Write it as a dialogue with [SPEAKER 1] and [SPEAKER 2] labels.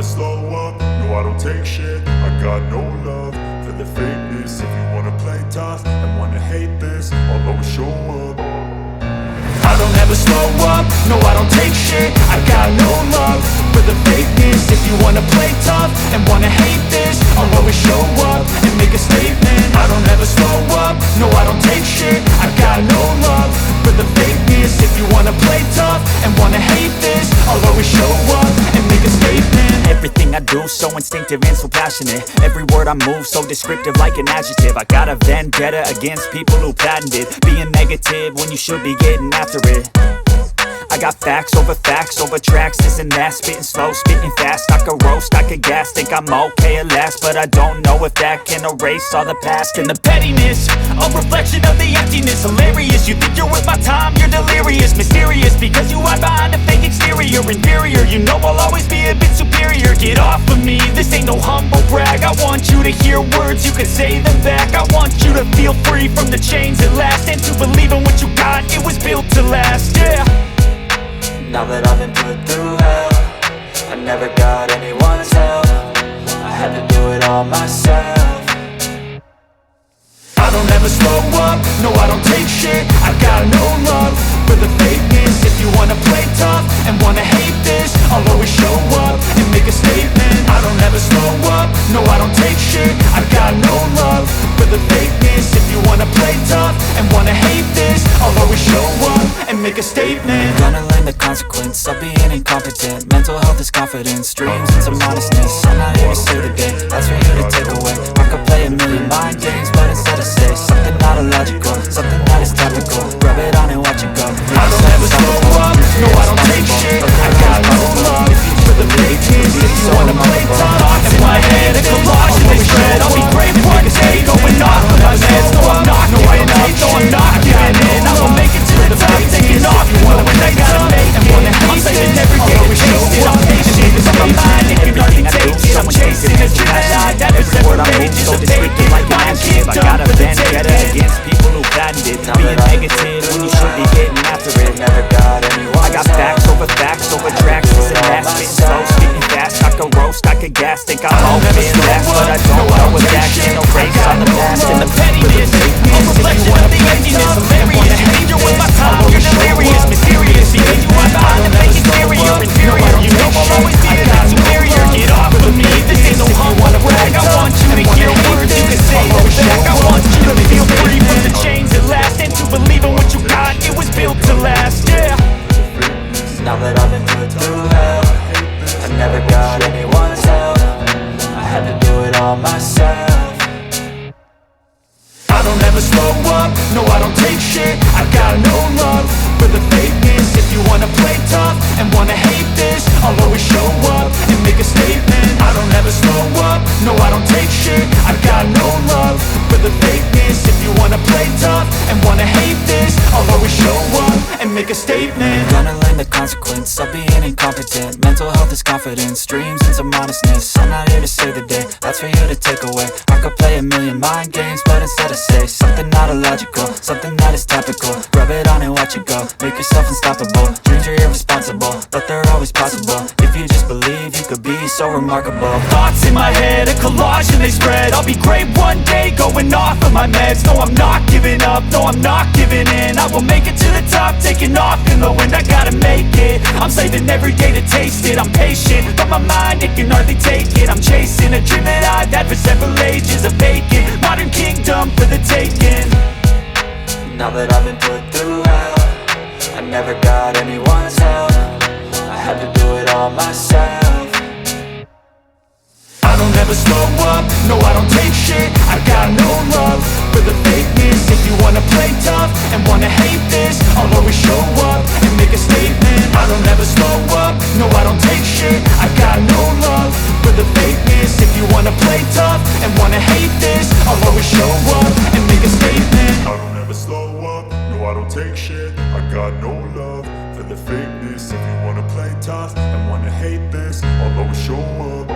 [SPEAKER 1] slow up, no I don't take shit. I got no love for the fakeness. If you wanna play tough and wanna hate this, I'll always show up. I don't ever slow up, no I don't take shit. I got no love for the fakeness. If you wanna play tough and wanna hate this, I'll always show up and make a statement. I don't ever slow up, no I don't take shit. I got no love for the fakeness. If you wanna play tough and wanna hate this, I'll always show up and make a statement.
[SPEAKER 2] Everything I do so instinctive and so passionate. Every word I move so descriptive like an adjective. I got a vendetta against people who patented being negative when you should be getting after it. I got facts over tracks, this and that. Spitting slow, spitting fast, I could roast, I could gas. Think I'm okay at last, but I don't know if that can erase all the past. And the pettiness, a reflection of the emptiness. Hilarious, you think you're worth my time, you're delirious. Mysterious, because you hide behind a fake exterior. Inferior, you know I'll always be a bit superior. Get off of me, this ain't no humble brag. I want you to hear words, you can say them back. I want you to feel free from the chains at last, and to believe in what you got, it was built to last, yeah.
[SPEAKER 3] Now that I've been put through hell, I never got anyone's help. I had to do it all myself.
[SPEAKER 1] I don't ever slow up, no I don't take shit. I got no love for the fakeness. If you wanna play tough and wanna hate this, I'll always show up and make a statement. I don't ever slow up, no I don't take shit. I got no love for the fakeness. If you wanna play tough and wanna hate this, I'll always show up and make a statement.
[SPEAKER 3] Gonna learn the consequence of being incompetent. Mental health is confidence, dreams and some modestness. I'm not here to save the day, that's for you to take away. I could play a million mind games, but instead I say something not illogical, something that is topical. Rub it on and watch it go.
[SPEAKER 1] I don't ever slow up, no I don't take shit. I got no love for the fakeness. If you wanna play tough, thoughts in my head, a collage and they spread. I'll be great one day, going off of my meds. No I'm not giving up, no I'm not giving in. I will make it to the top, taking off. You wanna win, I gotta make it. I'm saving every day to taste it. I'm patient, it's on my mind, it can hardly take it. I'm chasing a dream that I that is several pages of vacant. My kingdom
[SPEAKER 2] I got a
[SPEAKER 1] for the
[SPEAKER 2] vendetta
[SPEAKER 1] taking.
[SPEAKER 2] against people who patented being negative when you should be getting after it.
[SPEAKER 3] Never got anyone's
[SPEAKER 2] I got facts over tracks, this and that. Spitting slow, spitting fast, I could roast, I could gas. Think I'm okay at last, but I don't know if that can erase all the past. And the pettiness, a reflection of the emptiness. Hilarious, you're with my time, you're delirious. Mysterious, because you are behind the fake exterior. Inferior, you know I'll always be a bit superior. Get off of me, this ain't no humble brag. I want you to hear words, you can say them back. I want you to feel free from the chains at last, and to believe in what you got, it was built to last, yeah.
[SPEAKER 3] Now that I've been put through hell, I never got anyone's help. I had to do it all myself.
[SPEAKER 1] I don't ever slow up, no I don't take shit. I got no love for the fakeness. If you wanna play tough and wanna hate this, I'll always show up and make a statement. I don't ever slow up, no I don't take shit. I got no love for the fakeness. If you wanna play tough and wanna hate this, I'll always show up and make a statement.
[SPEAKER 3] Gonna learn the consequence of being incompetent. Mental health is confidence, dreams and some modestness. I'm not here to save the day, that's for you to take away. I could play a million mind games, but instead I say something not illogical, something that is topical. Rub it on and watch it go, make yourself unstoppable. Dreams are irresponsible, but they're always possible. If you just believe, you could be so remarkable.
[SPEAKER 1] Thoughts in my head, a collage and they spread. I'll be great one day, going off of my meds. No I'm not giving up, no I'm not giving in. I will make it to the top, taking off in the wind. I gotta make it, I'm saving every day to taste it. I'm patient, but my mind, it can hardly take it. I'm chasing a dream that I've had for several ages. A vacant, modern kingdom for the taking.
[SPEAKER 3] Now that I've been put through hell, I never got anyone's help. I had to do it all myself.
[SPEAKER 1] I don't ever slow up, no I don't take shit. I got no love for the fakeness. If you wanna play tough and wanna hate this, I'll always show up and make a statement. I don't ever slow up, no I don't take shit. I got no love for the fakeness. If you wanna play tough and wanna hate this, I'll always show up and make a statement. I don't ever slow up, no I don't take shit. I got no love for the fakeness. If you wanna play tough and wanna hate this, I'll always show up.